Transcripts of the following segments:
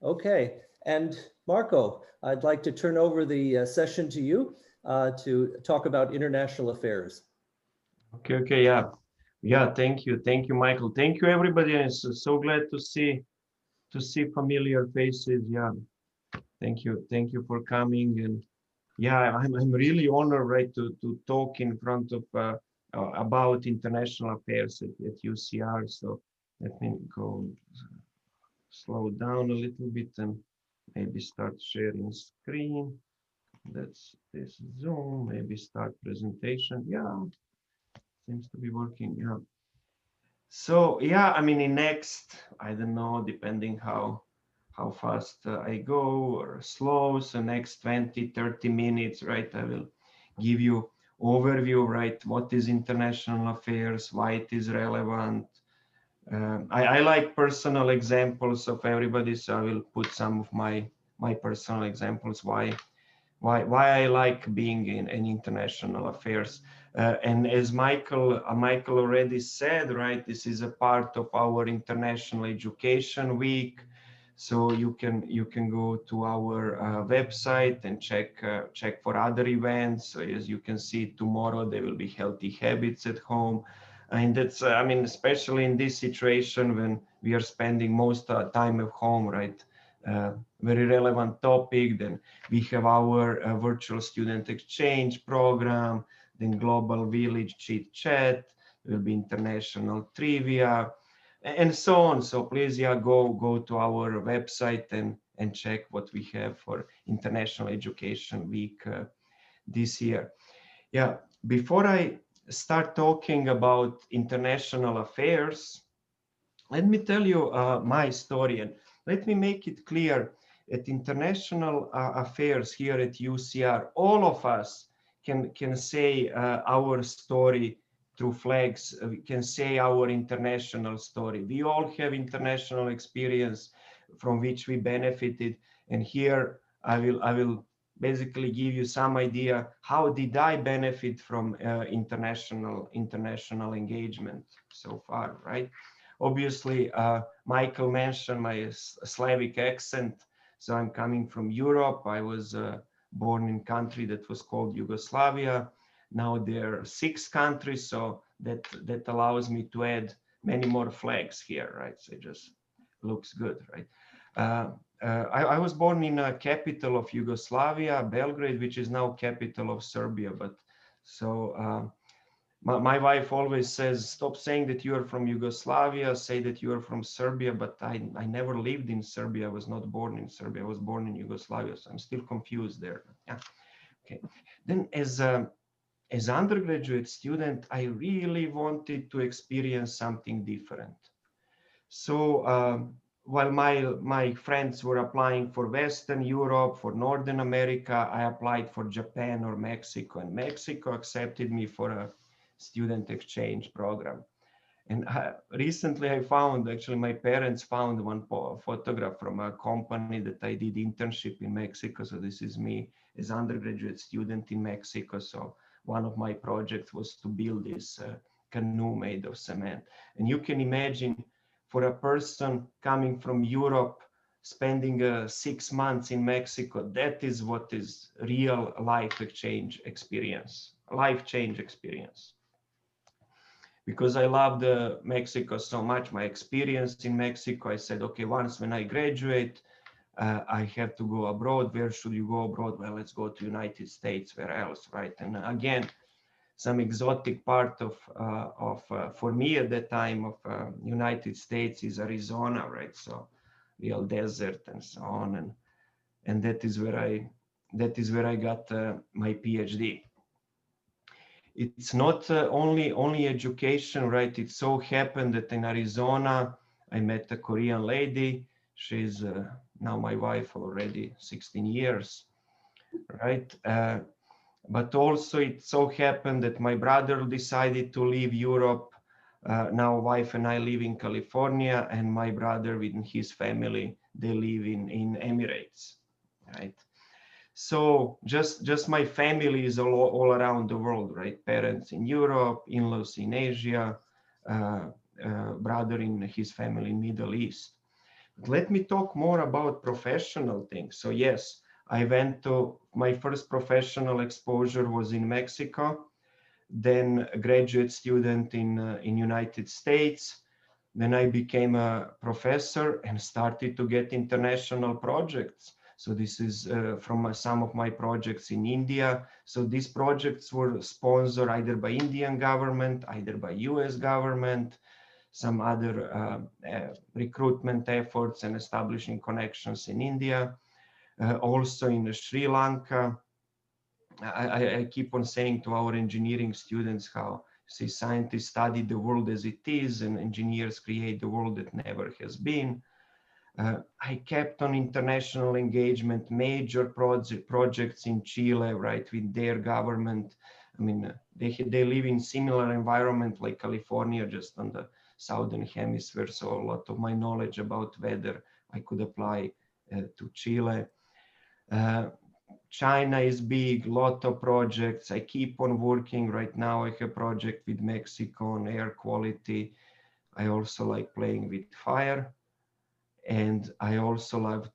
Okay, and Marko, I'd like to turn over the session to you to talk about international affairs. Okay, yeah. Thank you, Michael. Thank you, everybody. I'm so glad to see familiar faces. Yeah, thank you for coming. And yeah, I'm really honored, right, to talk in front of about international affairs at UCR. So let me go slow down a little bit and maybe start sharing screen. That's this Zoom. Maybe start presentation. Yeah, seems to be working. Yeah. So yeah, I mean, in next, I don't know, depending how fast I go or slow. So next 20, 30 minutes, right? I will give you overview, right? What is international affairs, why it is relevant. I like personal examples of everybody, so I will put some of my personal examples why I like being in international affairs. And as Michael already said, right, this is a part of our International Education Week. So you can go to our website and check for other events. So as you can see, tomorrow there will be healthy habits at home, and that's I mean, especially in this situation when we are spending most time at home, right? Very relevant topic. Then we have our virtual student exchange program, then global village chit chat, there will be international trivia, and so on. So please, yeah, go to our website and check what we have for International Education Week this year. Yeah, before I start talking about international affairs, let me tell you my story, and let me make it clear at international affairs here at UCR, all of us can say our story through flags. We can say our international story. We all have international experience from which we benefited, and here I will basically give you some idea how did I benefit from international engagement so far, right? Obviously, Michael mentioned my Slavic accent. So I'm coming from Europe. I was born in a country that was called Yugoslavia. Now there are 6 countries, so that allows me to add many more flags here, right? So it just looks good, right? Uh, I was born in a capital of Yugoslavia, Belgrade, which is now capital of Serbia. But so my wife always says, stop saying that you are from Yugoslavia, say that you are from Serbia, but I never lived in Serbia. I was not born in Serbia. I was born in Yugoslavia, so I'm still confused there. Yeah. Okay. Then as undergraduate student, I really wanted to experience something different. So while my friends were applying for Western Europe, for Northern America, I applied for Japan or Mexico, and Mexico accepted me for a student exchange program. And recently I found, actually my parents found one photograph from a company that I did internship in Mexico. So this is me as undergraduate student in Mexico. So one of my projects was to build this canoe made of cement. And you can imagine, for a person coming from Europe, spending 6 months in Mexico, that is what is real life change experience. Because I loved Mexico so much, my experience in Mexico, I said, okay, once when I graduate, I have to go abroad. Where should you go abroad? Well, let's go to United States. Where else, right? And again, some exotic part of for me at that time of United States is Arizona, right? So real desert and so on, and that is where I got my PhD. It's not only education, right? It so happened that in Arizona, I met a Korean lady. She's now my wife already 16 years, right? But also it so happened that my brother decided to leave Europe. Now wife and I live in California, and my brother with his family, they live in Emirates, right? So just my family is all around the world, right? Parents in Europe, in-laws in Asia, brother in his family in Middle East. Let me talk more about professional things. So yes, I went to my first professional exposure was in Mexico, then a graduate student in United States. Then I became a professor and started to get international projects. So this is from some of my projects in India. So these projects were sponsored either by Indian government, either by US government, some other recruitment efforts and establishing connections in India, also in Sri Lanka. I keep on saying to our engineering students how say scientists study the world as it is and engineers create the world that never has been. I kept on international engagement, major projects in Chile, right, with their government. I mean, they live in similar environment like California, just on the southern hemisphere. So a lot of my knowledge about weather I could apply to Chile. China is big, lot of projects. I keep on working right now. I have a project with Mexico on air quality. I also like playing with fire. And I also love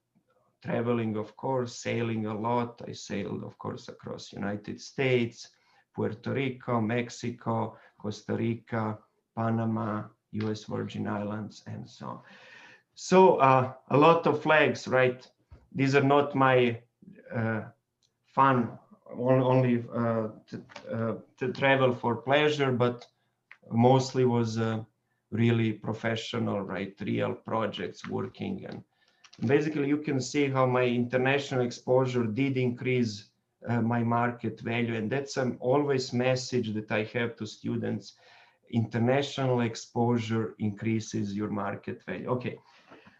traveling, of course, sailing a lot. I sailed, of course, across United States, Puerto Rico, Mexico, Costa Rica, Panama, US Virgin Islands, and so on. So a lot of flags, right? These are not my fun, only to travel for pleasure, but mostly was really professional, right? Real projects working. And basically you can see how my international exposure did increase my market value. And that's always message that I have to students. International exposure increases your market value. Okay,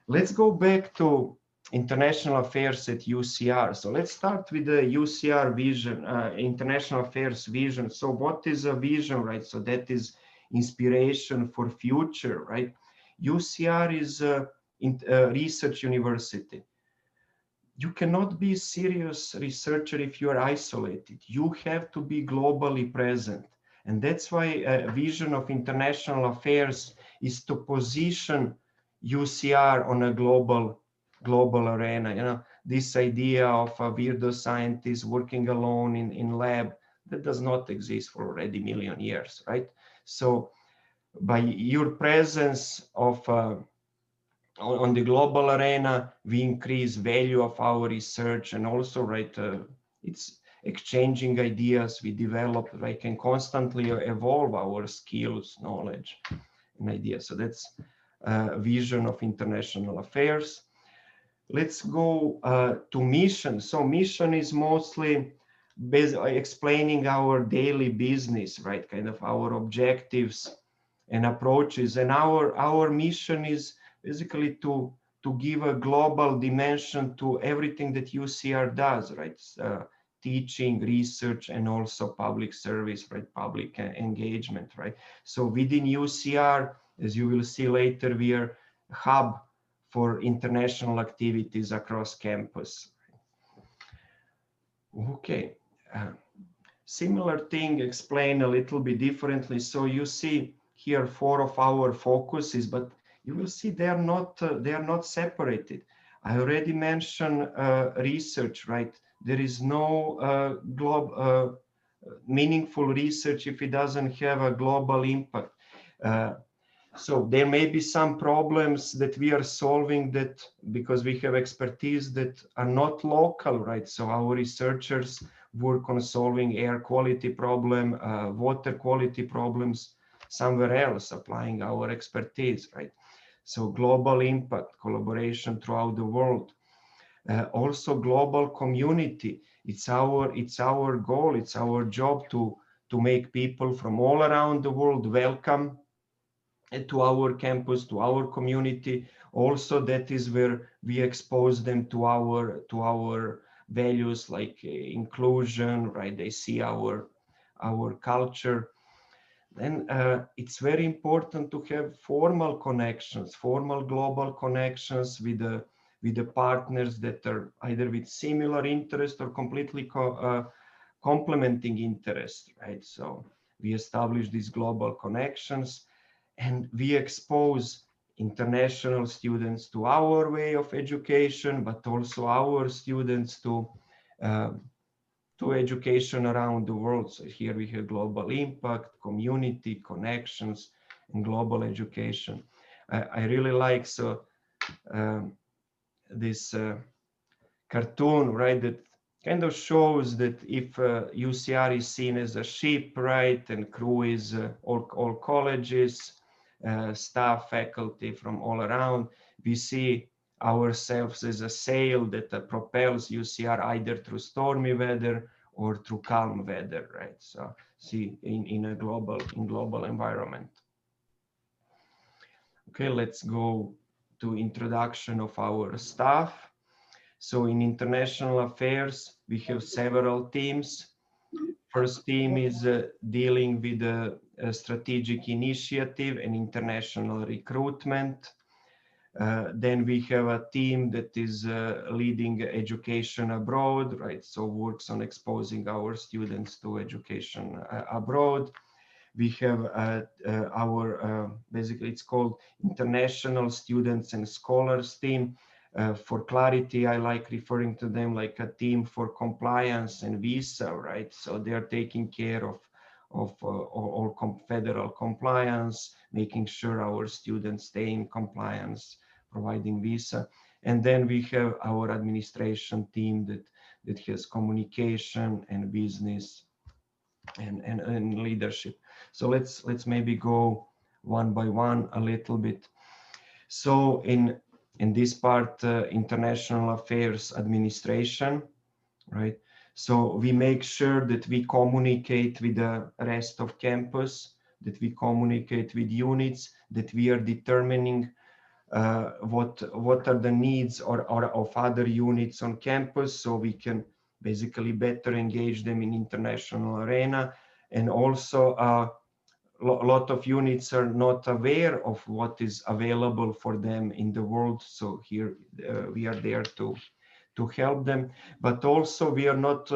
let's go back to international affairs at UCR. So let's start with the UCR vision, international affairs vision. So what is a vision, right? So that is inspiration for future, right? UCR is a research university. You cannot be a serious researcher if you are isolated. You have to be globally present. And that's why a vision of international affairs is to position UCR on a global arena. You know, this idea of a weirdo scientist working alone in lab, that does not exist for already a million years, right? So by your presence of on the global arena, we increase value of our research, and also, right, it's exchanging ideas, we develop, right, can constantly evolve our skills, knowledge, and ideas. So that's vision of international affairs. Let's go to mission. So mission is mostly explaining our daily business, right, kind of our objectives and approaches. And our mission is basically to give a global dimension to everything that UCR does, right? Teaching, research, and also public service, right? Public engagement, right? So within UCR, as you will see later, we are a hub for international activities across campus. Okay, similar thing explained a little bit differently. So you see here 4 of our focuses, but you will see they are not separated. I already mentioned research, right? There is no meaningful research if it doesn't have a global impact. So there may be some problems that we are solving that because we have expertise that are not local, right? So our researchers work on solving air quality problem, water quality problems somewhere else, applying our expertise, right? So global impact, collaboration throughout the world. Also global community. It's our goal, it's our job to make people from all around the world welcome to our campus, to our community. Also, that is where we expose them to our values like inclusion, right? They see our culture. Then it's very important to have formal connections, formal global connections with the partners that are either with similar interest or completely complementing interest, right? So we establish these global connections and we expose international students to our way of education, but also our students to education around the world. So here we have global impact, community, connections, and global education. I really like this cartoon, right, that kind of shows that if UCR is seen as a ship, right, and crew is all colleges, staff, faculty from all around, we see ourselves as a sail that propels UCR either through stormy weather or through calm weather, right? So see in a global environment. Okay, let's go to introduction of our staff. So in international affairs, we have several teams. First team is dealing with a strategic initiative and international recruitment. Then we have a team that is leading education abroad, right? So works on exposing our students to education abroad. We have basically it's called International Students and Scholars team. For clarity, I like referring to them like a team for compliance and visa, right? So they are taking care of all federal compliance, making sure our students stay in compliance, providing visa. And then we have our administration team that has communication and business and leadership. So let's maybe go one by one a little bit. So in this part, international affairs administration, right? So we make sure that we communicate with the rest of campus, that we communicate with units, that we are determining what are the needs or of other units on campus, so we can basically better engage them in international arena. And also a lot of units are not aware of what is available for them in the world. So here we are there to help them, but also we are not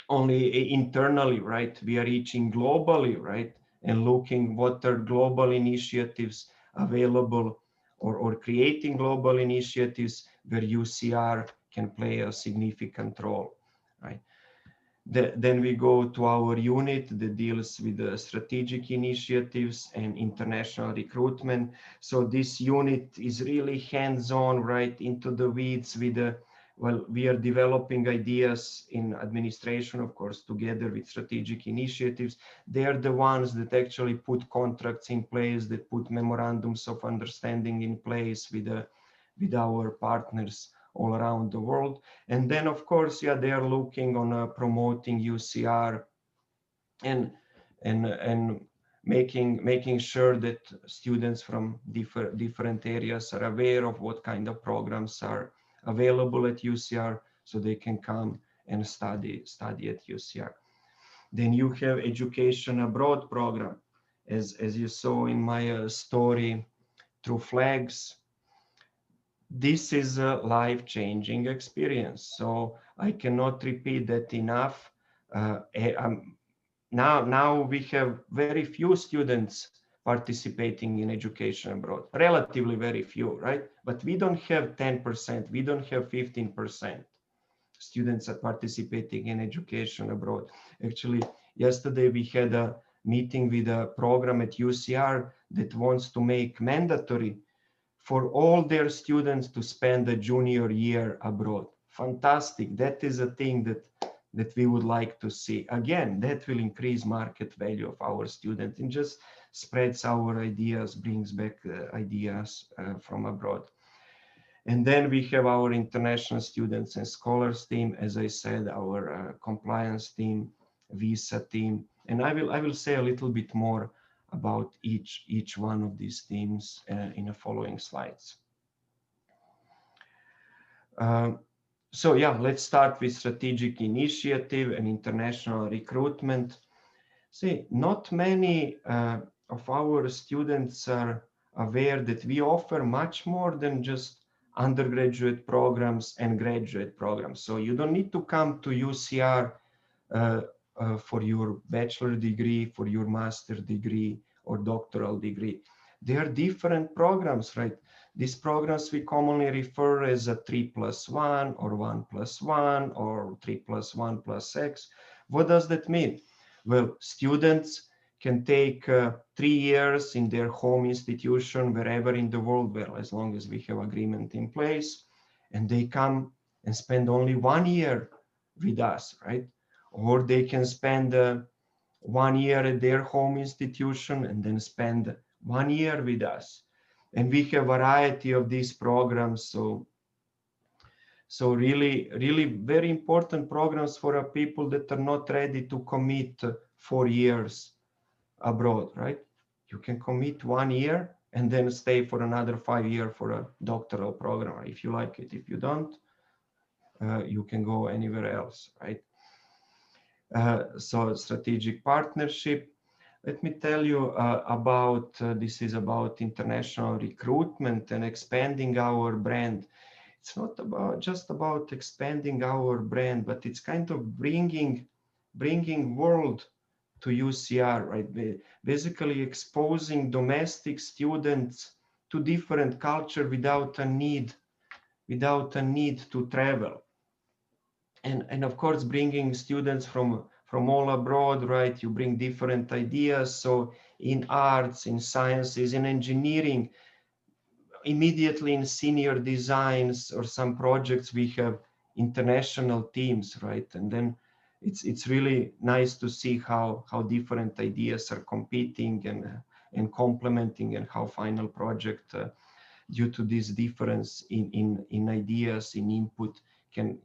only internally, right? We are reaching globally, right? And looking what are global initiatives available or creating global initiatives where UCR can play a significant role, right? Then we go to our unit that deals with the strategic initiatives and international recruitment. So this unit is really hands-on, right, into the weeds with the, well, we are developing ideas in administration, of course, together with strategic initiatives. They are the ones that actually put contracts in place, that put memorandums of understanding in place with our partners all around the world. And then, of course, yeah, they are looking on promoting UCR and making sure that students from different areas are aware of what kind of programs are available at UCR, so they can come and study at UCR. Then you have education abroad program, as you saw in my story through flags. This is a life-changing experience, so I cannot repeat that enough. Now we have very few students participating in education abroad, relatively very few, right? But we don't have 10%, we don't have 15% students are participating in education abroad. Actually, yesterday we had a meeting with a program at UCR that wants to make mandatory for all their students to spend a junior year abroad. Fantastic. That is a thing that we would like to see. Again, that will increase market value of our students and just spreads our ideas, brings back ideas from abroad. And then we have our international students and scholars team, as I said, our compliance team, visa team, and I will say a little bit more about each one of these teams in the following slides. So yeah, let's start with strategic initiative and international recruitment. See, not many of our students are aware that we offer much more than just undergraduate programs and graduate programs. So you don't need to come to UCR for your bachelor degree, for your master degree or doctoral degree. They are different programs, right? These programs we commonly refer as a 3+1 or 1+1 or 3+1 plus X. What does that mean? Well, students can take 3 years in their home institution, wherever in the world, well, as long as we have agreement in place, and they come and spend only 1 year with us, right? Or they can spend 1 year at their home institution and then spend 1 year with us. And we have a variety of these programs. So really very important programs for people that are not ready to commit 4 years abroad, right? You can commit 1 year and then stay for another 5 years for a doctoral program, if you like it. If you don't, you can go anywhere else, right? So strategic partnership. Let me tell you about, this is about international recruitment and expanding our brand. It's not just about expanding our brand, but it's kind of bringing world to UCR, right? Basically exposing domestic students to different culture without a need to travel. And of course, bringing students from all abroad, right? You bring different ideas. So in arts, in sciences, in engineering, immediately in senior designs or some projects, we have international teams, right? And then it's really nice to see how different ideas are competing and complementing, and how final project, due to this difference in ideas, in input, can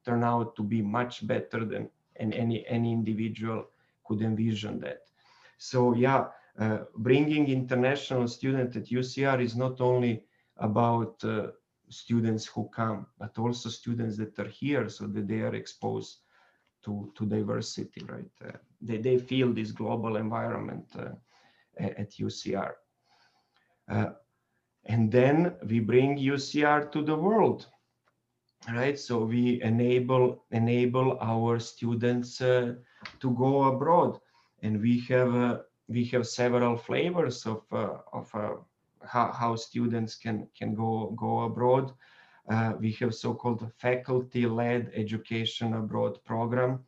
turn out to be much better than any individual could envision that. So yeah, bringing international students at UCR is not only about students who come, but also students that are here, so that they are exposed to diversity, right? They feel this global environment at UCR. And then we bring UCR to the world, right? So we enable our students to go abroad, and we have several flavors of how students can go abroad. We have so-called faculty-led education abroad program.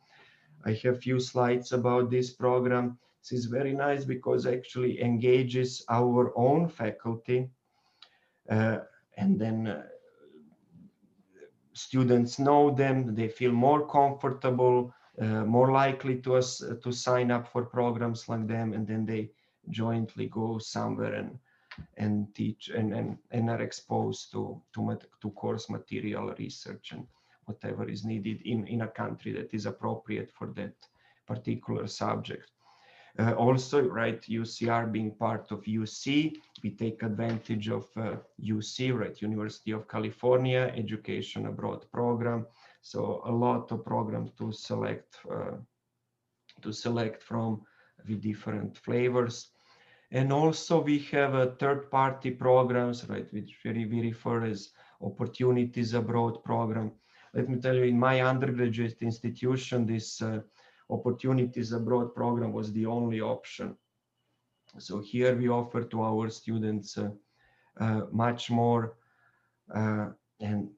I have few slides about this program. This is very nice because actually engages our own faculty, and then students know them, they feel more comfortable, more likely to sign up for programs like them, and then they jointly go somewhere and teach and are exposed to course material, research, and whatever is needed in a country that is appropriate for that particular subject. Also, right, UCR being part of UC, we take advantage of UC, right, University of California Education Abroad program. So a lot of programs to select from with different flavors. And also we have third-party programs, right, which we refer as opportunities abroad program. Let me tell you, in my undergraduate institution, this opportunities abroad program was the only option. So here we offer to our students much more, and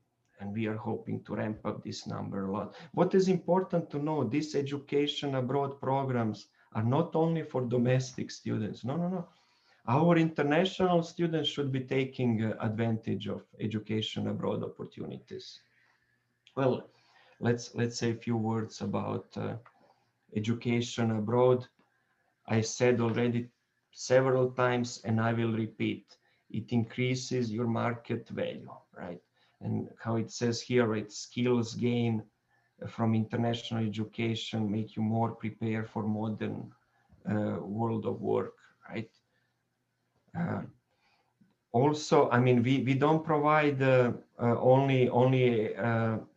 we are hoping to ramp up this number a lot. What is important to know, these education abroad programs are not only for domestic students. No. Our international students should be taking advantage of education abroad opportunities. Well, let's say a few words about education abroad. I said already several times, and I will repeat, it increases your market value, right? And how it says here, right, skills gain from international education make you more prepared for modern world of work, right? Also, I mean, we don't provide only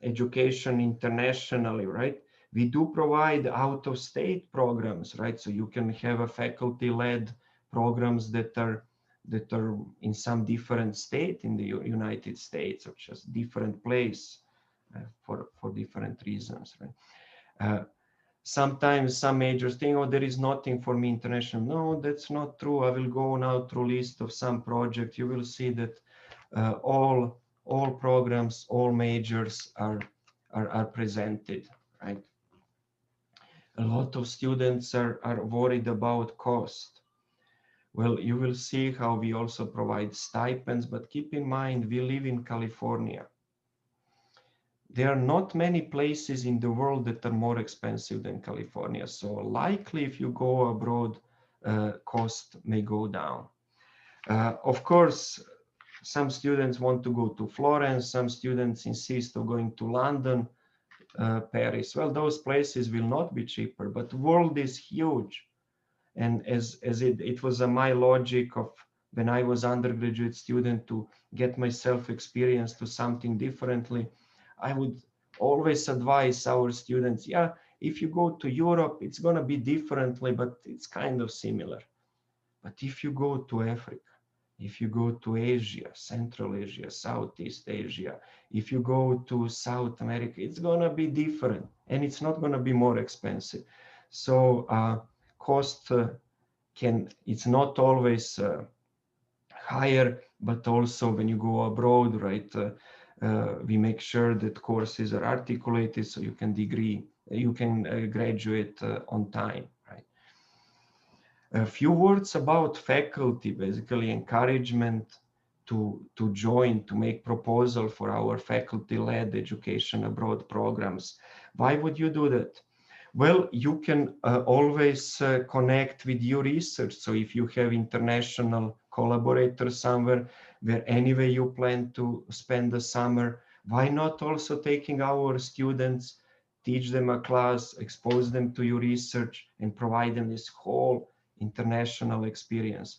education internationally, right? We do provide out-of-state programs, right? So you can have a faculty-led programs that are in some different state in the United States, or just different place for different reasons, right? sometimes some majors think, oh, there is nothing for me international. No, that's not true. I will go now through list of some projects. You will see that all programs, all majors are presented, right? A lot of students are worried about cost. Well, you will see how we also provide stipends, but keep in mind, we live in California. There are not many places in the world that are more expensive than California. So likely if you go abroad, cost may go down. Of course, some students want to go to Florence, some students insist on going to London, Paris. Well, those places will not be cheaper, but the world is huge. And as it was my logic of when I was undergraduate student to get myself experience to something differently, I would always advise our students, yeah, if you go to Europe, it's going to be differently, but it's kind of similar. But if you go to Africa, if you go to Asia, Central Asia, Southeast Asia, if you go to South America, it's going to be different and it's not going to be more expensive. So cost it's not always higher, but also when you go abroad, right, we make sure that courses are articulated so you can graduate on time, right? A few words about faculty, basically encouragement to join, to make proposal for our faculty-led education abroad programs. Why would you do that? Well, you can always connect with your research. So if you have international collaborators somewhere where anyway you plan to spend the summer, why not also taking our students, teach them a class, expose them to your research and provide them this whole international experience.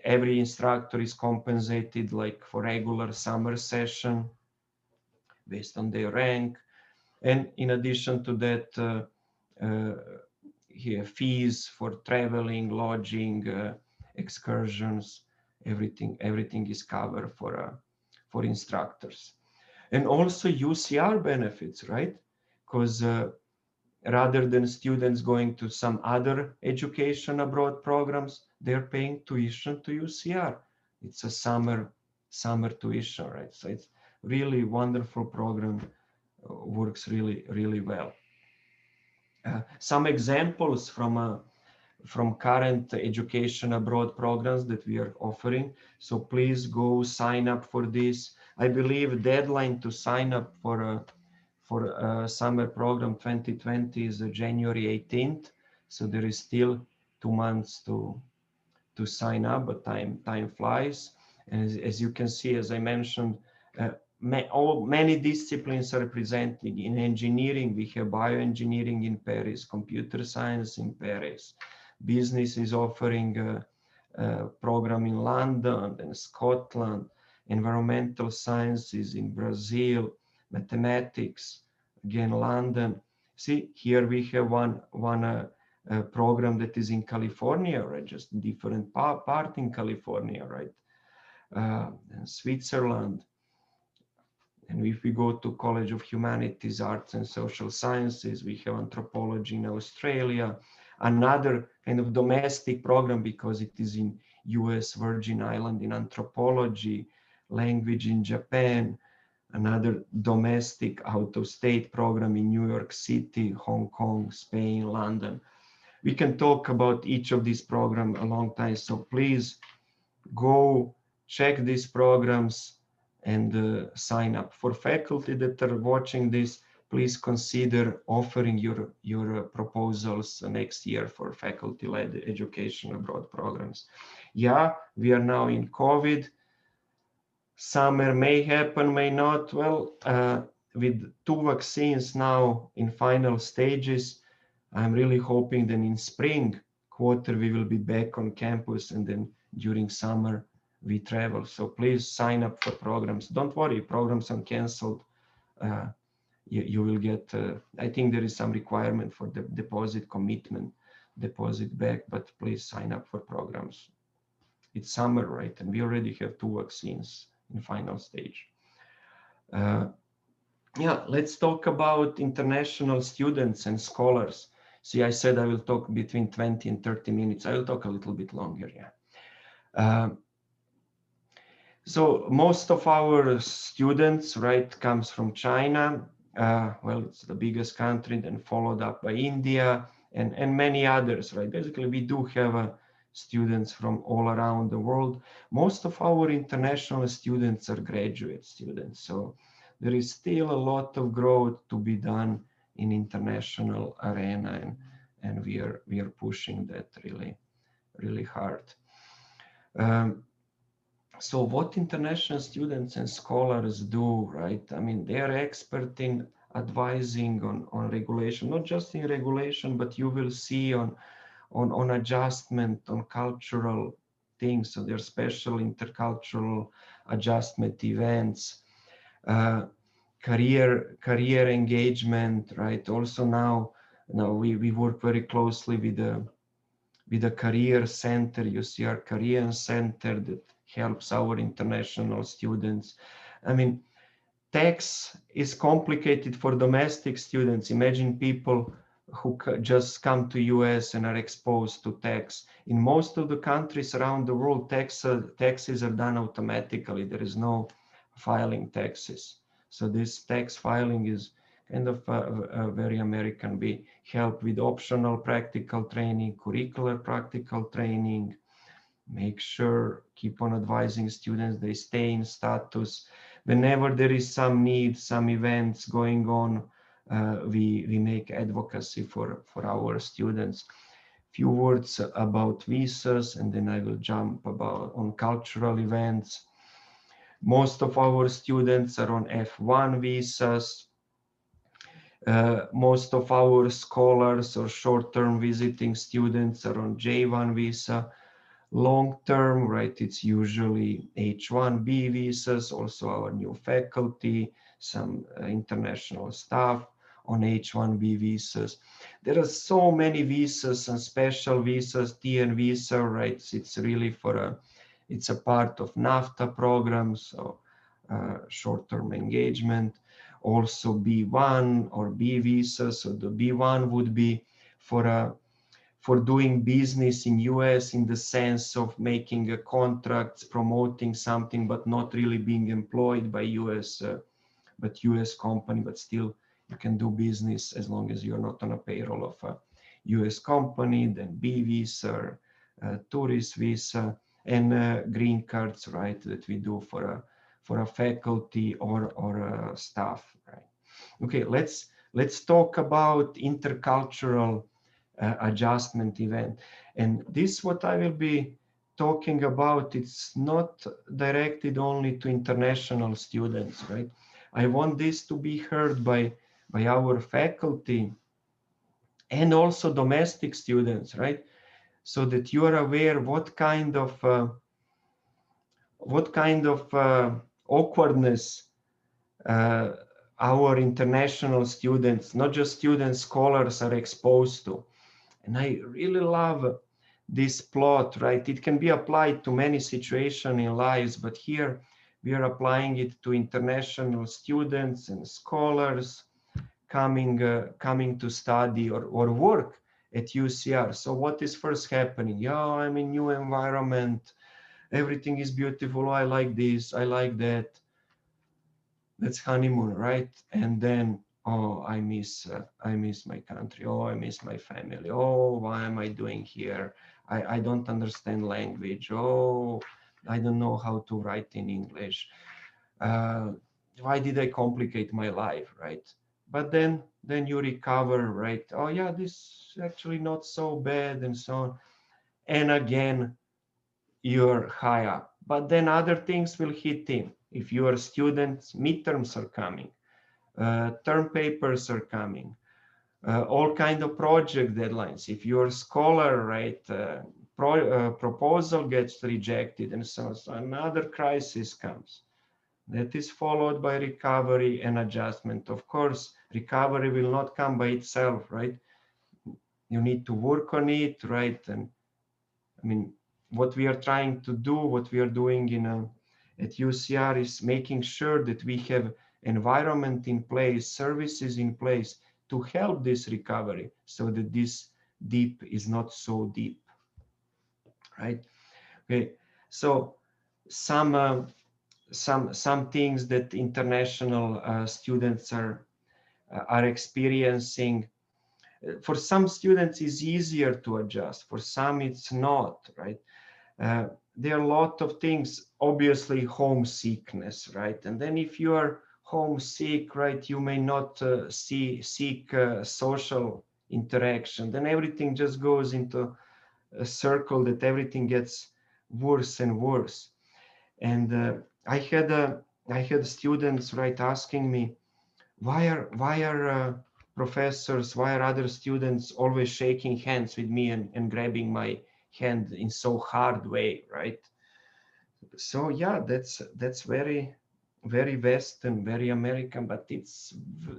Every instructor is compensated like for regular summer session based on their rank. And in addition to that, fees for traveling, lodging, excursions, everything is covered for instructors. And also UCR benefits, right? Because rather than students going to some other education abroad programs, they're paying tuition to UCR. It's a summer tuition, right? So it's really wonderful program, works really well. Some examples from current education abroad programs that we are offering. So please go sign up for this. I believe deadline to sign up for summer program 2020 is January 18th. So there is still 2 months to sign up, but time flies. And as you can see, as I mentioned, many disciplines are represented. In engineering, we have bioengineering in Paris, computer science in Paris. Business is offering a program in London and Scotland, environmental sciences in Brazil, mathematics, again, London. See, here we have one program that is in California, right? Just different part in California, right? Switzerland. And if we go to College of Humanities, Arts and Social Sciences, we have anthropology in Australia, another kind of domestic program because it is in US Virgin Island in anthropology, language in Japan, another domestic out-of-state program in New York City, Hong Kong, Spain, London. We can talk about each of these programs a long time, so please go check these programs and sign up. For faculty that are watching this, please consider offering your proposals next year for faculty-led education abroad programs. Yeah, we are now in COVID. Summer may happen, may not. Well, with 2 vaccines now in final stages, I'm really hoping that in spring quarter we will be back on campus, and then during summer we travel. So please sign up for programs. Don't worry, programs are canceled. You will get, I think there is some requirement for the deposit commitment, deposit back, but please sign up for programs. It's summer, right? And we already have 2 vaccines in final stage. Yeah, let's talk about international students and scholars. See, I said I will talk between 20 and 30 minutes. I will talk a little bit longer, yeah. So most of our students, right, comes from China. Well, it's the biggest country, then followed up by India and many others, right? Basically, we do have students from all around the world. Most of our international students are graduate students. So there is still a lot of growth to be done in international arena, and we are pushing that really, really hard. So what international students and scholars do, right? I mean, they are expert in advising on regulation, not just in regulation, but you will see on adjustment, on cultural things. So there are special intercultural adjustment events, uh, career engagement, right? Also now we work very closely with a career center. You see our career center that helps our international students. I mean, tax is complicated for domestic students. Imagine people who just come to US and are exposed to tax. In most of the countries around the world, taxes are done automatically. There is no filing taxes. So this tax filing is kind of a very American. We help with optional practical training, curricular practical training, make sure, keep on advising students they stay in status. Whenever there is some need, some events going on, we make advocacy for our students. Few words about visas, and then I will jump on cultural events. Most of our students are on F1 visas. Most of our scholars or short-term visiting students are on J1 visa. Long-term, right, it's usually H1B visas, also our new faculty, some international staff on H1B visas. There are so many visas and special visas, TN visa, right? It's really it's a part of NAFTA programs, so short-term engagement. Also B1 or B visa. So the B1 would be for doing business in US in the sense of making a contract, promoting something, but not really being employed by US, but US company, but still you can do business as long as you're not on a payroll of a US company. Then B visa, tourist visa, and green cards, right, that we do for a faculty or a staff, right? Okay, let's talk about intercultural adjustment event. And this, what I will be talking about, it's not directed only to international students, right? I want this to be heard by our faculty and also domestic students, right? So that you are aware what kind of awkwardness uh, our international students, not just students, scholars, are exposed to. And I really love this plot, right? It can be applied to many situations in lives, but here we are applying it to international students and scholars coming to study or work at UCR. So what is first happening? Yeah, I'm in new environment. Everything is beautiful. I like this. I like that. That's honeymoon, right? And then, oh, I miss my country. Oh, I miss my family. Oh, why am I doing here? I don't understand language. Oh, I don't know how to write in English. uh, why did I complicate my life, right? But then you recover, right? Oh yeah, this is actually not so bad, and so on. And again, you're high up. But then other things will hit in. If you are students, midterms are coming, term papers are coming, all kind of project deadlines. If you're a scholar, right, proposal gets rejected, and so another crisis comes. That is followed by recovery and adjustment. Of course, recovery will not come by itself, right? You need to work on it, right? And I mean, what we are trying to do, what we are doing at UCR is making sure that we have environment in place, services in place to help this recovery so that this dip is not so deep, right? Okay, so some things that international students are experiencing. For some students it's easier to adjust, for some it's not, right? There are a lot of things, obviously homesickness, right? And then if you are homesick, right, you may not seek social interaction, then everything just goes into a circle that everything gets worse and worse. And I had students, right, asking me, why are professors, why are other students always shaking hands with me and grabbing my hand in so hard way, right? So yeah, that's very Western, very American, but it's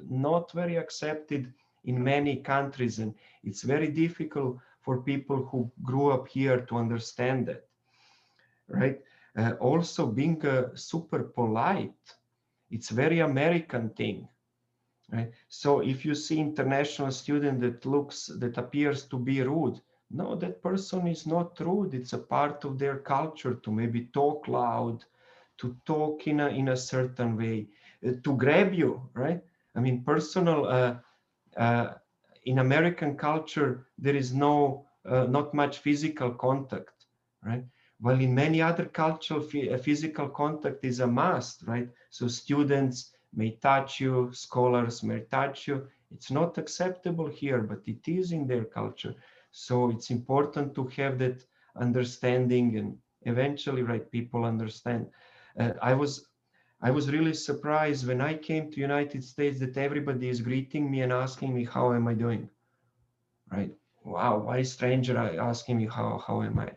not very accepted in many countries, and it's very difficult for people who grew up here to understand that, right? Also being super polite, it's very American thing, right? So if you see international student that appears to be rude, no, that person is not rude. It's a part of their culture to maybe talk loud, to talk in a certain way, to grab you, right? I mean, personal. Uh, in American culture, there is not much physical contact, right? While in many other cultures, physical contact is a must, right? So students may touch you, scholars may touch you. It's not acceptable here, but it is in their culture. So it's important to have that understanding, and eventually, right, people understand. I was really surprised when I came to United States that everybody is greeting me and asking me, how am I doing? Right? Wow, why stranger asking me how am I?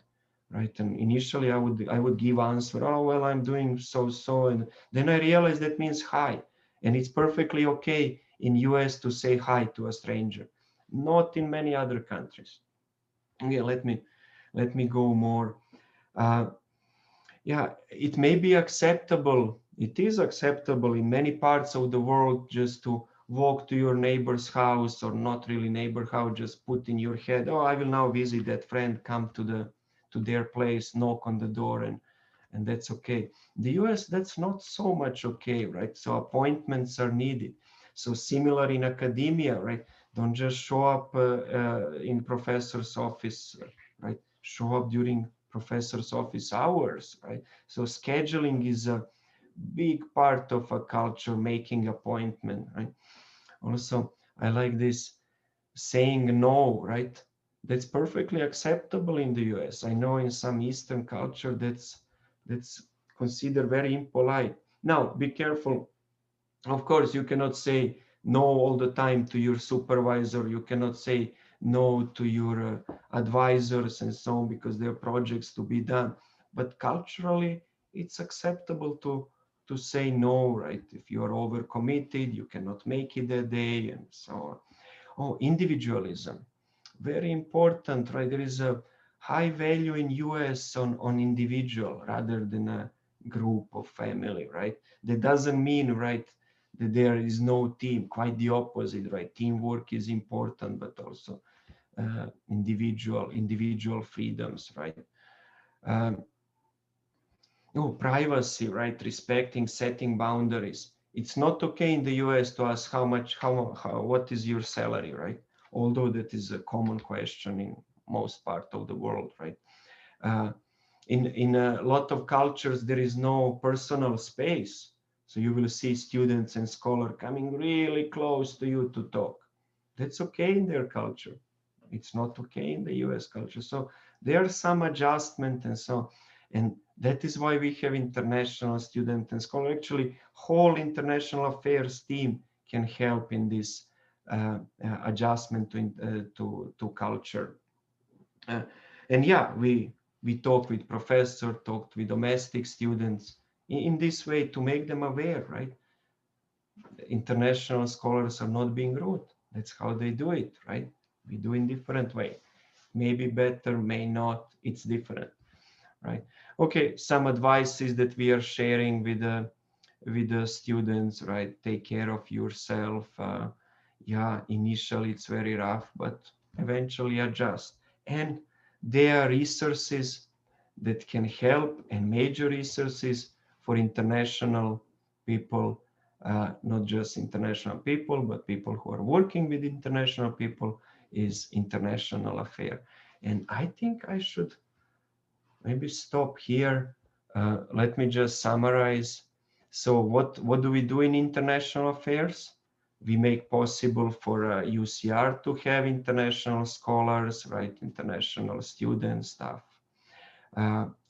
Right? And initially I would give answer, oh well, I'm doing so, and then I realized that means hi. And it's perfectly okay in US to say hi to a stranger, not in many other countries. Yeah, let me go more. Uh, yeah, it may be acceptable. It is acceptable in many parts of the world just to walk to your neighbor's house, or not really neighbor house, just put in your head, oh, I will now visit that friend, come to their place, knock on the door, and that's okay. In the US, that's not so much okay, right? So appointments are needed. So similar in academia, right? Don't just show up in professor's office, right? Show up during professor's office hours, right? So scheduling is a big part of a culture, making appointment, right? Also, I like this saying no, right? That's perfectly acceptable in the US. I know in some Eastern culture that's considered very impolite. Now, be careful. Of course, you cannot say no all the time to your supervisor. You cannot say no to your advisors and so on, because there are projects to be done. But culturally, it's acceptable to say no, right? If you are overcommitted, you cannot make it that day, and so on. Oh, individualism, very important, right? There is a high value in US on individual rather than a group of family, right? That doesn't mean, right, that there is no team. Quite the opposite, right? Teamwork is important, but also individual freedoms, right? Um, oh, privacy, right? Respecting, setting boundaries. It's not okay in the US to ask what is your salary, right? Although that is a common question in most part of the world, right? Uh, in a lot of cultures, there is no personal space. So you will see students and scholars coming really close to you to talk. That's okay in their culture. It's not okay in the US culture. So there are some adjustment and so, and that is why we have international student and scholar. Actually, whole international affairs team can help in this adjustment to culture. Uh, and yeah, we talk with professor, talked with domestic students in this way to make them aware, right? International scholars are not being rude. That's how they do it, right? We do in different way. Maybe better, may not. It's different, right? Okay, some advices that we are sharing with the students, right? Take care of yourself. Yeah, initially it's very rough, but eventually adjust. And there are resources that can help, and major resources for international people, not just international people, but people who are working with international people, is international affair. And I think I should maybe stop here. Let me just summarize. So what do we do in international affairs? We make possible for UCR to have international scholars, right? International students, staff.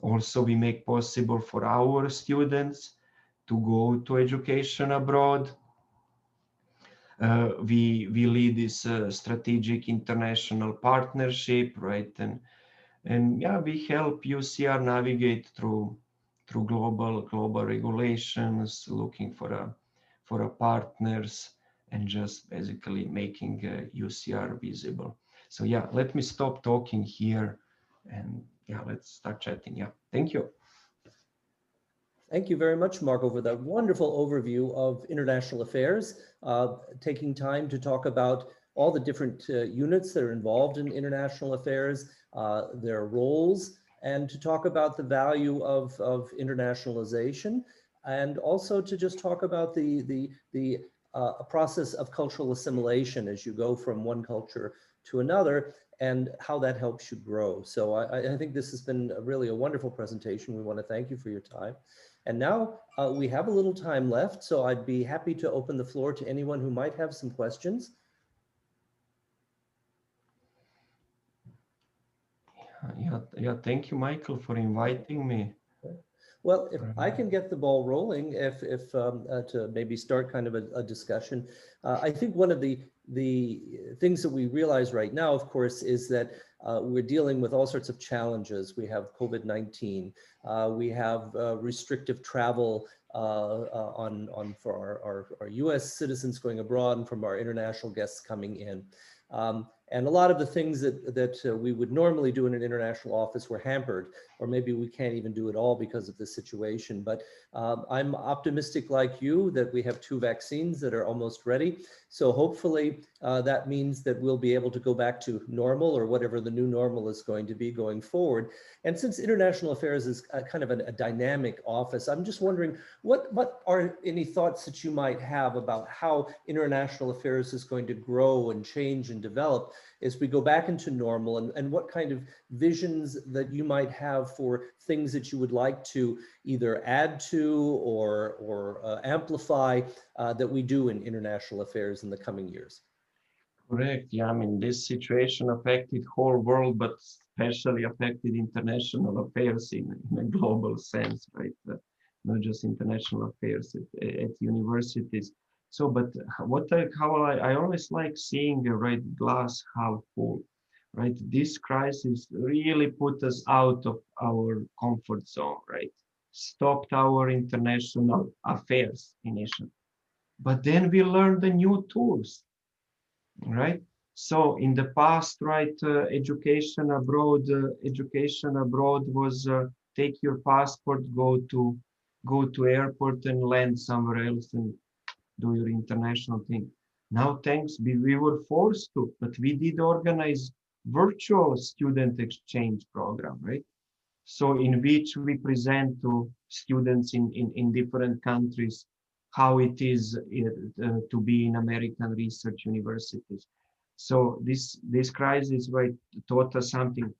Also, we make possible for our students to go to education abroad. We lead this strategic international partnership, right? And yeah, we help UCR navigate through global regulations, looking for a partners, and just basically making UCR visible. So yeah, let me stop talking here, and yeah, let's start chatting. Yeah, thank you. Thank you very much, Marko, for that wonderful overview of international affairs, taking time to talk about all the different units that are involved in international affairs, their roles, and to talk about the value of internationalization, and also to just talk about the process of cultural assimilation as you go from one culture to another, and how that helps you grow. So I think this has been really a wonderful presentation. We want to thank you for your time. And now we have a little time left, so I'd be happy to open the floor to anyone who might have some questions. Yeah, thank you, Michael, for inviting me. Well, if I can get the ball rolling, if to maybe start kind of a discussion, I think one of the things that we realize right now, of course, is that we're dealing with all sorts of challenges. We have COVID-19, we have restrictive travel for our U.S. citizens going abroad, and from our international guests coming in. And a lot of the things that we would normally do in an international office were hampered, or maybe we can't even do it all because of this situation. But I'm optimistic like you that we have 2 vaccines that are almost ready. So hopefully that means that we'll be able to go back to normal, or whatever the new normal is going to be going forward. And since international affairs is kind of a dynamic office, I'm just wondering, what are any thoughts that you might have about how international affairs is going to grow and change and develop as we go back into normal, and what kind of visions that you might have for things that you would like to either add to or amplify that we do in international affairs in the coming years? Correct. Yeah, I mean, this situation affected whole world, but especially affected international affairs in a global sense, right? Not just international affairs at universities. So, but how I always like seeing the right glass half full, right? This crisis really put us out of our comfort zone, right? Stopped our international affairs initially, but then we learned the new tools, right? So in the past, right, education abroad was take your passport, go to airport and land somewhere else and do your international thing. Now, thanks, we were forced to, but we did organize virtual student exchange program, right? So in which we present to students in different countries how it is to be in American research universities. So this crisis, right, taught us something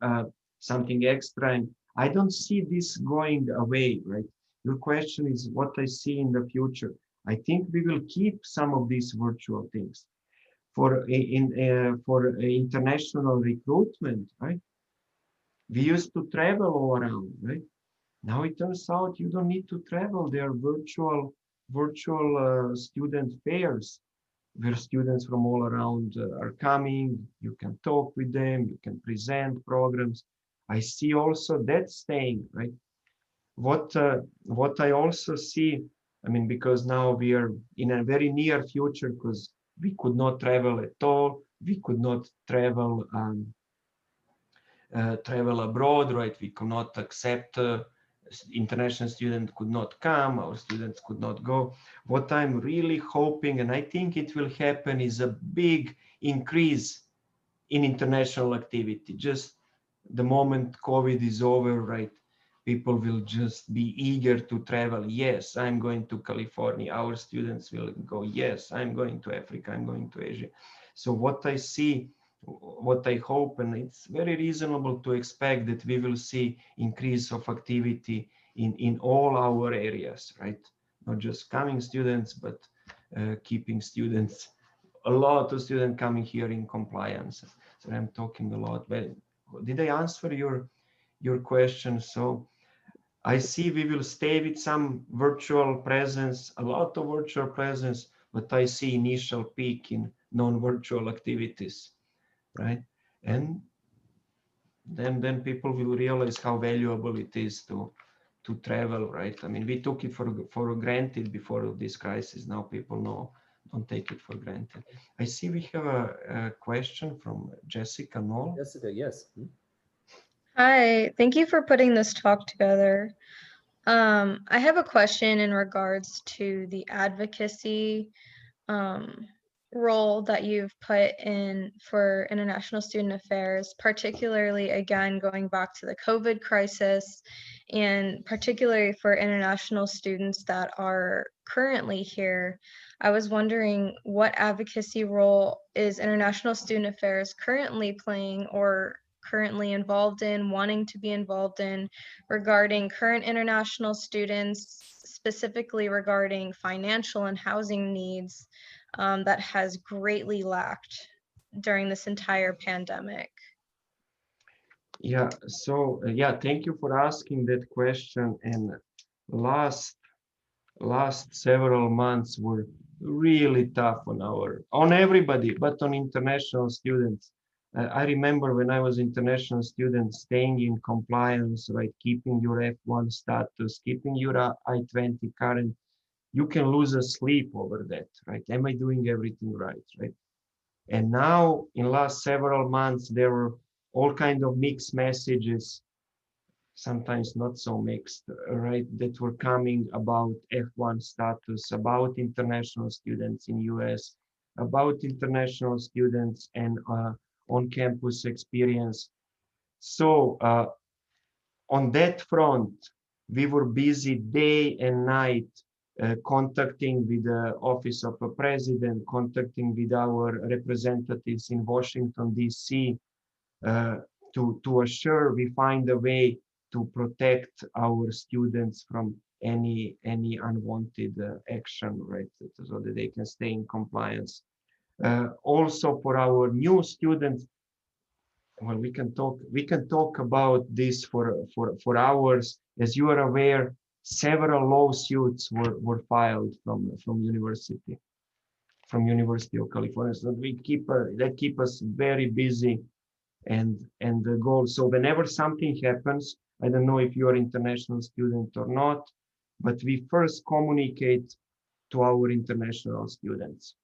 extra, and I don't see this going away, right? Your question is what I see in the future. I think we will keep some of these virtual things for international recruitment, right? We used to travel all around, right? Now it turns out you don't need to travel. There are virtual student fairs where students from all around are coming. You can talk with them. You can present programs. I see also that staying, right? What I also see, I mean, because now we are in a very near future, because we could not travel at all. We could not travel abroad, right? We cannot accept international students could not come, our students could not go. What I'm really hoping, and I think it will happen, is a big increase in international activity. Just the moment COVID is over, right? People will just be eager to travel. Yes, I'm going to California. Our students will go, yes, I'm going to Africa, I'm going to Asia. So what I see, what I hope, and it's very reasonable to expect that we will see increase of activity in all our areas, right? Not just coming students, but keeping students, a lot of students coming here in compliance. So I'm talking a lot, but did I answer your question? So I see we will stay with some virtual presence, a lot of virtual presence, but I see initial peak in non-virtual activities, right? And then people will realize how valuable it is to travel, right? I mean, we took it for granted before this crisis. Now people know, don't take it for granted. I see we have a question from Jessica Knoll. Jessica, yes. Hi, thank you for putting this talk together. I have a question in regards to the advocacy role that you've put in for international student affairs, particularly again going back to the COVID crisis, and particularly for international students that are currently here. I was wondering what advocacy role is international student affairs currently playing or currently involved in, wanting to be involved in regarding current international students, specifically regarding financial and housing needs that has greatly lacked during this entire pandemic. Yeah, so yeah, thank you for asking that question. And last several months were really tough on everybody, but on international students. I remember when I was international student, staying in compliance, right, keeping your F1 status, keeping your I-20 current, you can lose a sleep over that, right? Am I doing everything right, right? And now in last several months, there were all kind of mixed messages, sometimes not so mixed, right, that were coming about F1 status, about international students in US, about international students and on-campus experience. So on that front, we were busy day and night contacting with the Office of the President, contacting with our representatives in Washington, D.C., to assure we find a way to protect our students from any unwanted action, right? So that they can stay in compliance. Also for our new students, well, we can talk about this for hours. As you are aware, several lawsuits were filed from University of California. So we keep us very busy and the goal. So whenever something happens, I don't know if you're an international student or not, but we first communicate to our international students,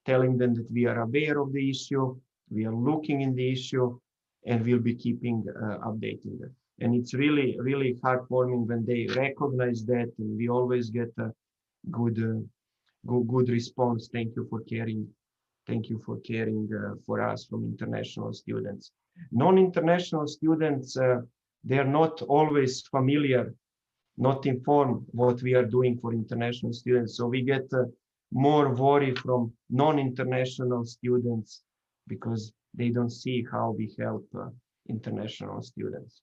telling them that we are aware of the issue, we are looking in the issue, and we'll be keeping updating them. And it's really, really heartwarming when they recognize that, and we always get a good, good response. Thank you for caring. Thank you for caring for us from international students. Non-international students, they are not always familiar, not informed what we are doing for international students. So we get more worry from non-international students because they don't see how we help international students.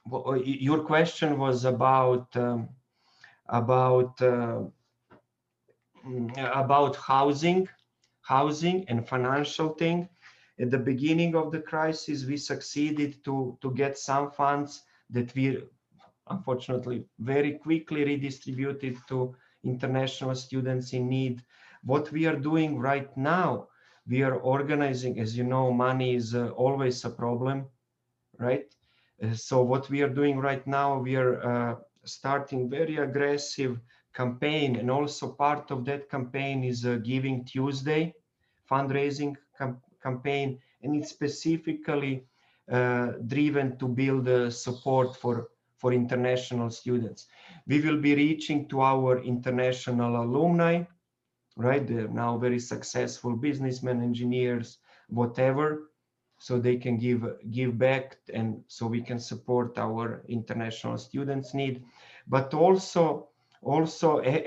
Your question was about about housing and financial thing. At the beginning of the crisis, we succeeded to get some funds that we unfortunately very quickly redistributed to international students in need. What we are doing right now, we are organizing, as you know, money is always a problem, right? So what we are doing right now, we are starting very aggressive campaign, and also part of that campaign is a Giving Tuesday fundraising campaign, and it's specifically driven to build support for for international students. We will be reaching to our international alumni, right? They're now very successful businessmen, engineers, whatever, so they can give back, and so we can support our international students need. But also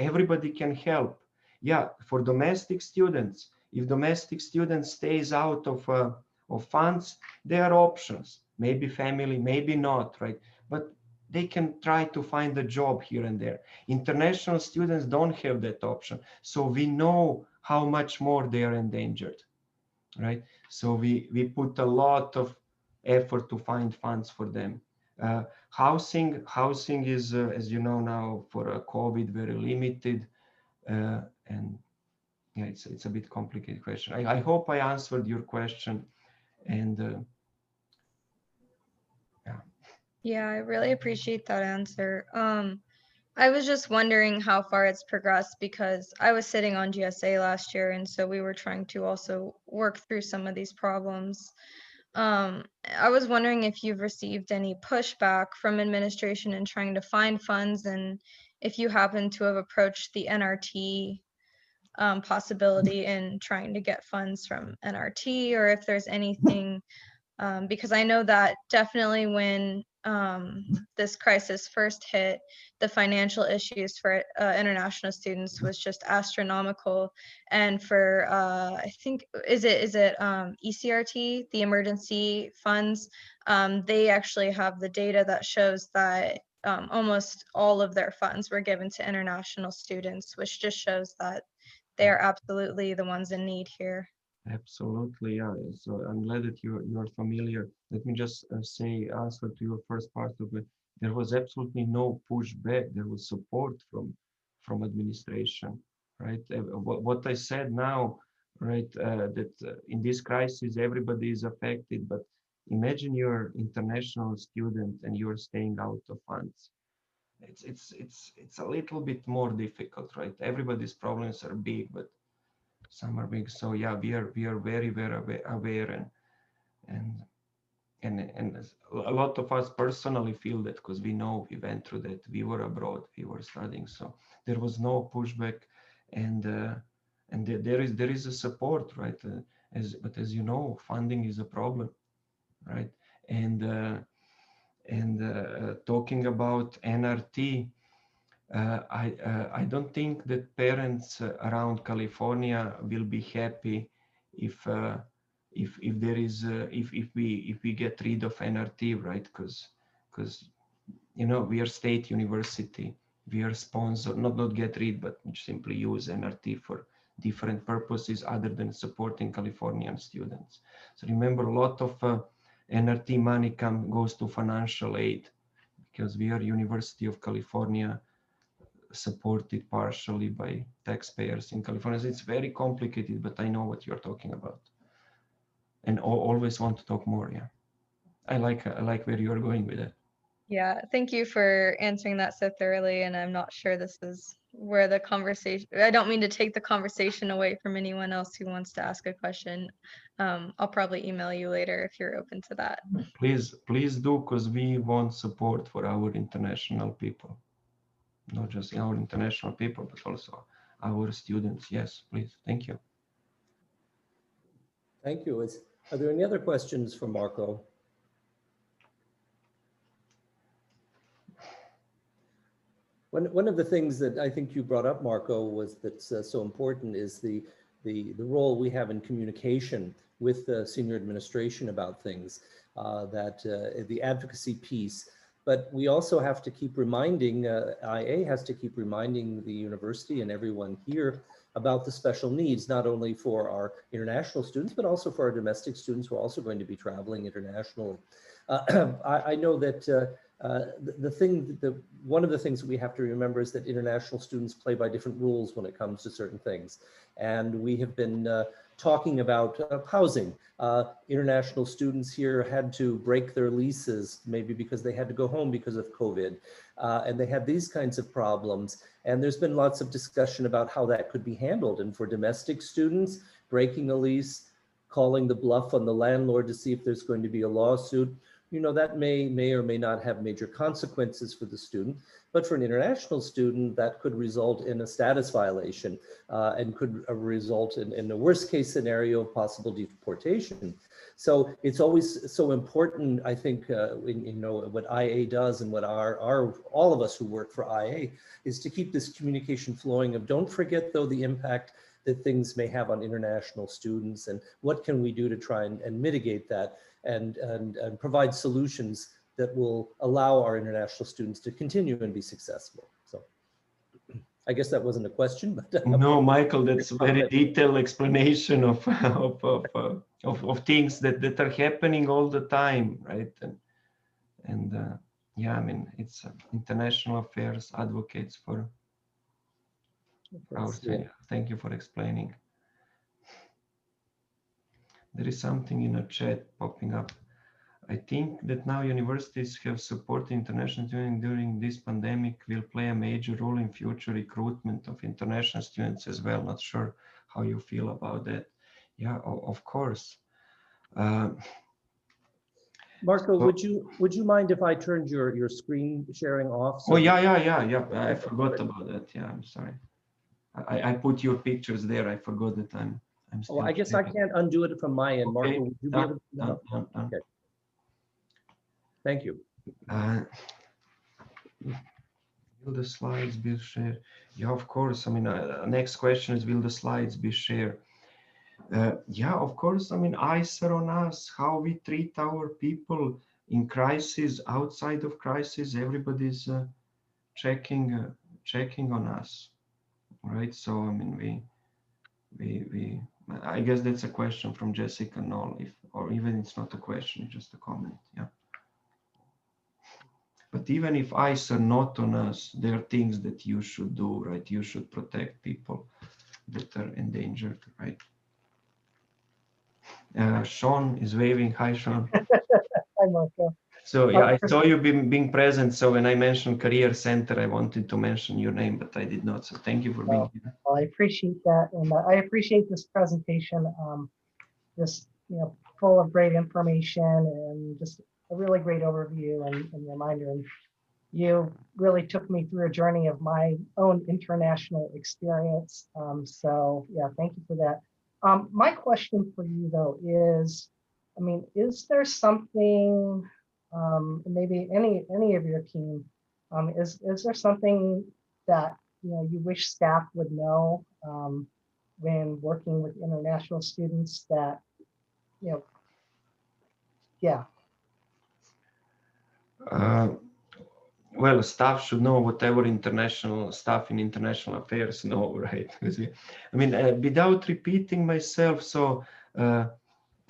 everybody can help. Yeah, for domestic students, if domestic student stays out of funds, there are options, maybe family, maybe not, right? But they can try to find a job here and there. International students don't have that option, so we know how much more they are endangered, right? So we put a lot of effort to find funds for them. Housing is, as you know now, for COVID, very limited, and yeah, it's a bit complicated question. I hope I answered your question, and yeah. Yeah, I really appreciate that answer. I was just wondering how far it's progressed because I was sitting on GSA last year, and so we were trying to also work through some of these problems. I was wondering if you've received any pushback from administration in trying to find funds, and if you happen to have approached the NRT possibility in trying to get funds from NRT, or if there's anything, because I know that definitely when this crisis first hit, the financial issues for international students was just astronomical. And for I think is it ECRT, the emergency funds, they actually have the data that shows that almost all of their funds were given to international students, which just shows that they are absolutely the ones in need here. Absolutely, yeah. So I'm glad that you're familiar. Let me just say, answer to your first part of it. There was absolutely no pushback. There was support from administration, right? What I said now, right? That in this crisis everybody is affected, but imagine you're international student and you're staying out of funds. It's a little bit more difficult, right? Everybody's problems are big, but some are big. So yeah, we are very aware, and and a lot of us personally feel that because we know we went through that. We were abroad, we were studying, so there was no pushback, and there is a support, right? As you know, funding is a problem, right? And talking about NRT, I don't think that parents around California will be happy if if there is if we get rid of NRT, right? Because you know, we are state university, we are sponsored, not get rid, but simply use NRT for different purposes other than supporting Californian students. So remember, a lot of NRT money goes to financial aid because we are University of California, supported partially by taxpayers in California. So it's very complicated, but I know what you're talking about, and always want to talk more. Yeah, I like where you're going with it. Yeah, thank you for answering that so thoroughly. And I'm not sure this is where the conversation, I don't mean to take the conversation away from anyone else who wants to ask a question. I'll probably email you later if you're open to that. Please do, because we want support for our international people, not just our international people, but also our students. Yes, please. Thank you. Thank you. Are there any other questions for Marko? One of the things that I think you brought up, Marko, was that's so important is the role we have in communication with the senior administration about things, the advocacy piece. But we also have to keep reminding, IA has to keep reminding the university and everyone here about the special needs, not only for our international students, but also for our domestic students who are also going to be traveling internationally. I know that one of the things that we have to remember is that international students play by different rules when it comes to certain things. And we have been talking about housing. International students here had to break their leases, maybe because they had to go home because of COVID. And they had these kinds of problems. And there's been lots of discussion about how that could be handled. And for domestic students, breaking a lease, calling the bluff on the landlord to see if there's going to be a lawsuit, that may or may not have major consequences for the student, but for an international student, that could result in a status violation and could result in the worst case scenario of possible deportation. So it's always so important, I think, what IA does and what all of us who work for IA is to keep this communication flowing of don't forget, though, the impact that things may have on international students and what can we do to try and mitigate that and provide solutions that will allow our international students to continue and be successful. So I guess that wasn't a question, but no, Michael, that's a very detailed explanation of things that are happening all the time, right? And yeah, I mean, it's international affairs advocates for our thing. Thank you for explaining. There is something in a chat popping up. I think that now universities have supported international students during this pandemic will play a major role in future recruitment of international students as well. Not sure how you feel about that. Yeah, of course. Marko, would you mind if I turned your screen sharing off? So yeah. I forgot about that. Yeah, I'm sorry. I put your pictures there. I forgot that I'm still. I guess I can't undo it from my end. Okay. Marko, would you be able to? No? Okay. Thank you. Will the slides be shared? Yeah, of course. I mean, next question is, will the slides be shared? Yeah, of course. I mean, eyes are on us, how we treat our people in crisis, outside of crisis. Everybody's checking on us, right? So, I mean, we I guess that's a question from Jessica Knoll, or even it's not a question, it's just a comment. Yeah. But even if eyes are not on us, there are things that you should do, right? You should protect people that are endangered, right? Sean is waving. Hi, Sean. Hi, Marko. So yeah, I saw you being present. So when I mentioned Career Center, I wanted to mention your name, but I did not. So thank you for being here. Well, I appreciate that, and I appreciate this presentation. Just full of great information and just a really great overview and reminder. And you really took me through a journey of my own international experience. So yeah, thank you for that. My question for you though is, I mean, is there something, maybe any of your team, is there something that you wish staff would know when working with international students that yeah. Well, staff should know whatever international staff in international affairs know, right? I mean, without repeating myself, so I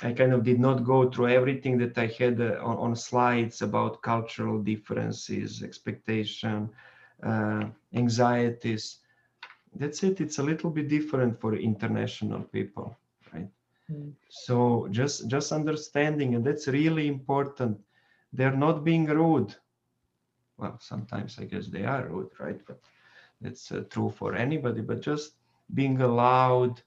kind of did not go through everything that I had on slides about cultural differences, expectation, anxieties. That's it. It's a little bit different for international people, right? So just understanding, and that's really important. They're not being rude. Well, sometimes I guess they are rude, right? But that's true for anybody. But just being allowed,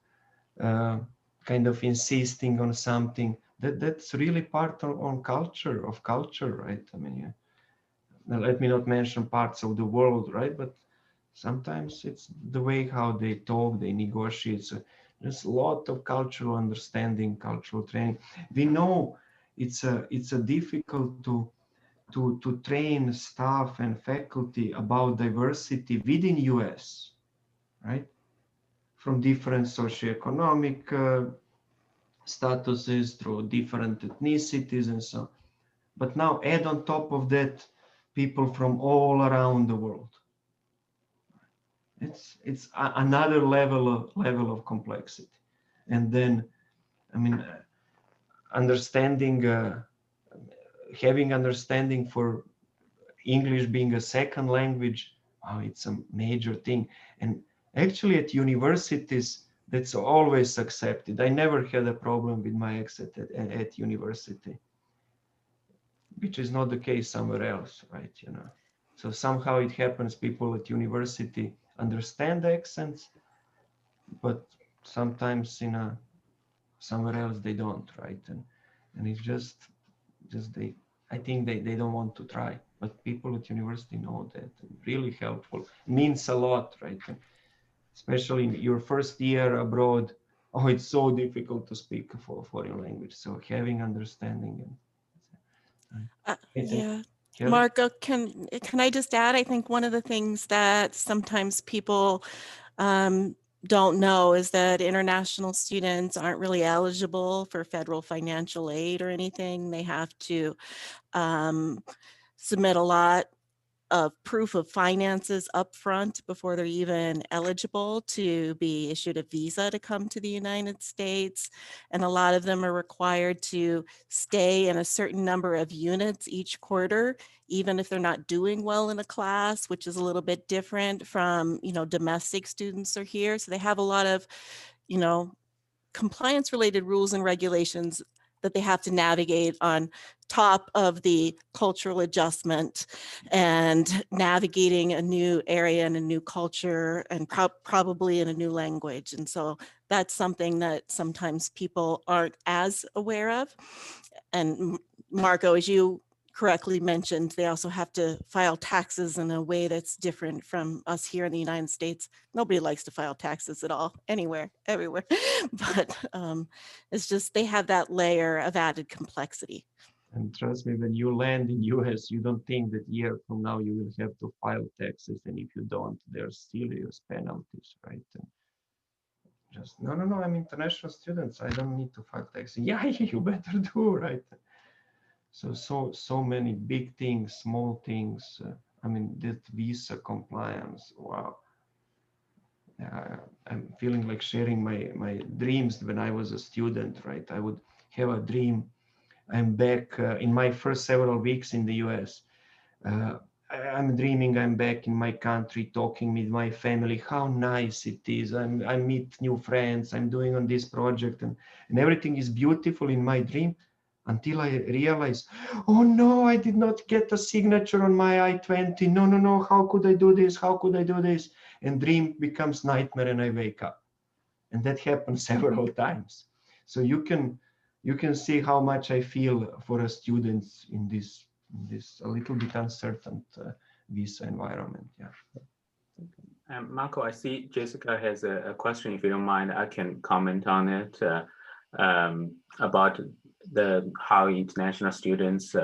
kind of insisting on something, that's really part of culture, right? I mean, yeah. Now, let me not mention parts of the world, right? But sometimes it's the way how they talk, they negotiate. So there's a lot of cultural understanding, cultural training. We know it's a difficult to train staff and faculty about diversity within US, right? From different socioeconomic statuses, through different ethnicities and so on. But now add on top of that people from all around the world. It's another level of complexity. And then, I mean, understanding, having understanding for English being a second language, it's a major thing. And actually at universities, that's always accepted. I never had a problem with my accent at university, which is not the case somewhere else, right? So somehow it happens, people at university understand the accents, but sometimes somewhere else they don't, right? And it's just I think they don't want to try, but people at university know that. Really helpful, means a lot, right? Especially in your first year abroad. Oh, it's so difficult to speak a foreign language. So having understanding and Yeah. Kelly? Marko, can I just add, I think one of the things that sometimes people don't know is that international students aren't really eligible for federal financial aid or anything. They have to submit a lot of proof of finances up front before they're even eligible to be issued a visa to come to the United States. And a lot of them are required to stay in a certain number of units each quarter, even if they're not doing well in a class, which is a little bit different from, domestic students are here. So they have a lot of, compliance related rules and regulations that they have to navigate on top of the cultural adjustment and navigating a new area and a new culture and probably in a new language. And so that's something that sometimes people aren't as aware of. And Marko, as you correctly mentioned, they also have to file taxes in a way that's different from us here in the United States. Nobody likes to file taxes at all, anywhere, everywhere. But it's just they have that layer of added complexity. And trust me, when you land in US, you don't think that year from now you will have to file taxes. And if you don't, there's serious penalties, right? And just, no, I'm international students. I don't need to file taxes. Yeah, you better do, right? So many big things, small things. That visa compliance, wow. I'm feeling like sharing my dreams when I was a student, right? I would have a dream. I'm back in my first several weeks in the US. I'm dreaming I'm back in my country, talking with my family, how nice it is. I meet new friends, I'm doing on this project, and everything is beautiful in my dream until I realize, oh no, I did not get a signature on my I-20. No, how could I do this? How could I do this? And dream becomes nightmare and I wake up. And that happens several times. So you can see how much I feel for a student in this a little bit uncertain visa environment. Yeah. Marko, I see Jessica has a question. If you don't mind, I can comment on it about how international students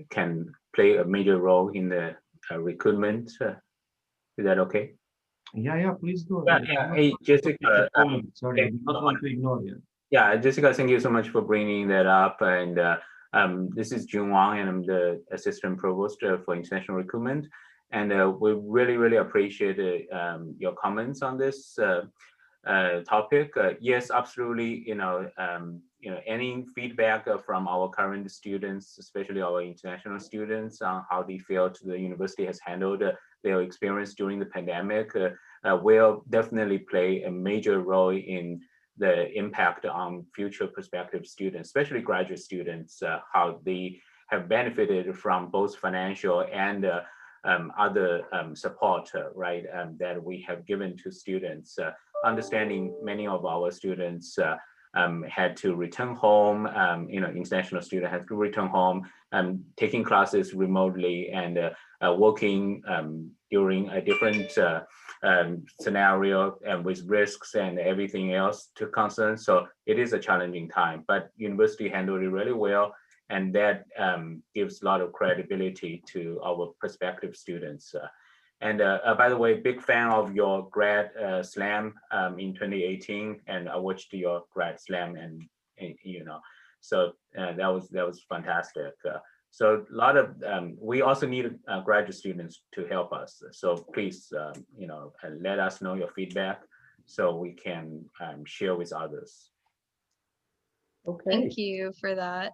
can play a major role in the recruitment. Is that okay? Yeah, please do. Yeah. Hey, Jessica. Sorry, I did not want to ignore you. Yeah, Jessica, thank you so much for bringing that up. And this is Jun Wang, and I'm the Assistant Provost for International Recruitment. And we really appreciate your comments on this topic. Yes, absolutely. Any feedback from our current students, especially our international students, on how they felt the university has handled their experience during the pandemic, will definitely play a major role in the impact on future prospective students, especially graduate students, how they have benefited from both financial and other support, right, that we have given to students. Understanding many of our students had to return home, international students had to return home, taking classes remotely and working during a different scenario and with risks and everything else to concern. So it is a challenging time, but university handled it really well. And that gives a lot of credibility to our prospective students. And by the way, big fan of your grad slam in 2018, and I watched your grad slam, and so that was fantastic. So a lot of we also need graduate students to help us. So please, let us know your feedback so we can share with others. Okay. Thank you for that.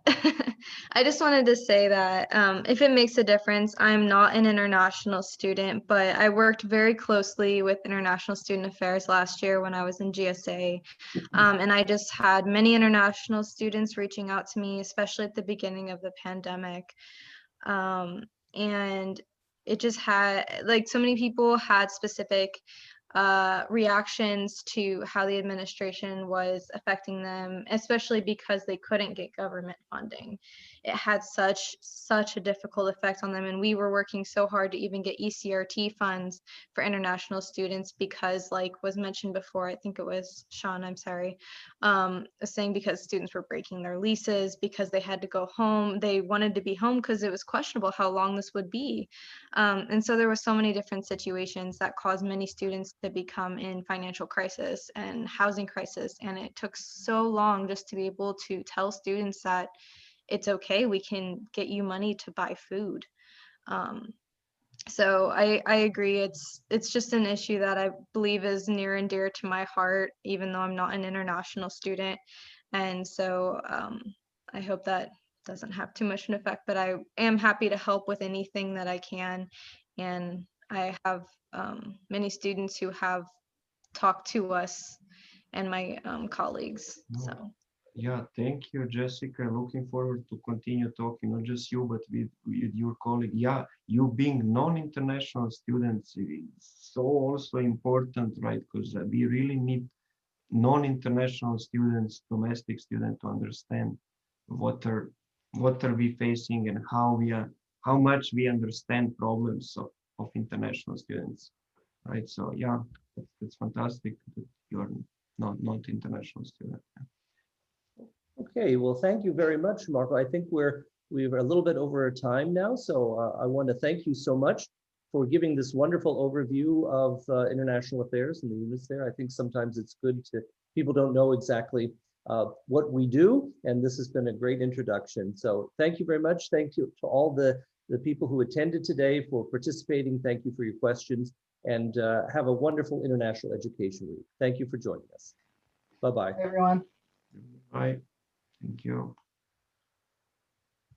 I just wanted to say that if it makes a difference, I'm not an international student, but I worked very closely with International Student Affairs last year when I was in GSA. And I just had many international students reaching out to me, especially at the beginning of the pandemic. And it just had, like, so many people had specific reactions to how the administration was affecting them, especially because they couldn't get government funding. it had such a difficult effect on them. And we were working so hard to even get ECRT funds for international students because, like was mentioned before, I think it was Sean, I'm sorry, saying because students were breaking their leases, because they had to go home. They wanted to be home because it was questionable how long this would be. And so there were so many different situations that caused many students to become in financial crisis and housing crisis. And it took so long just to be able to tell students that it's okay, we can get you money to buy food. So I agree. It's just an issue that I believe is near and dear to my heart, even though I'm not an international student. And so I hope that doesn't have too much an effect, but I am happy to help with anything that I can. And I have many students who have talked to us and my colleagues. So. Yeah, thank you, Jessica. Looking forward to continue talking, not just you, but with your colleague. Yeah, you being non-international students is so also important, right? Because we really need non-international students, domestic students to understand what are we facing and how much we understand problems of international students, right? So yeah, that's fantastic that you're not international student. Okay, well, thank you very much, Marko. I think we're a little bit over our time now, so I want to thank you so much for giving this wonderful overview of international affairs and the units there. I think sometimes it's good to, people don't know exactly what we do, and this has been a great introduction. So thank you very much. Thank you to all the people who attended today for participating. Thank you for your questions, and have a wonderful International Education Week. Thank you for joining us. Bye-bye. Everyone. Bye. Thank you.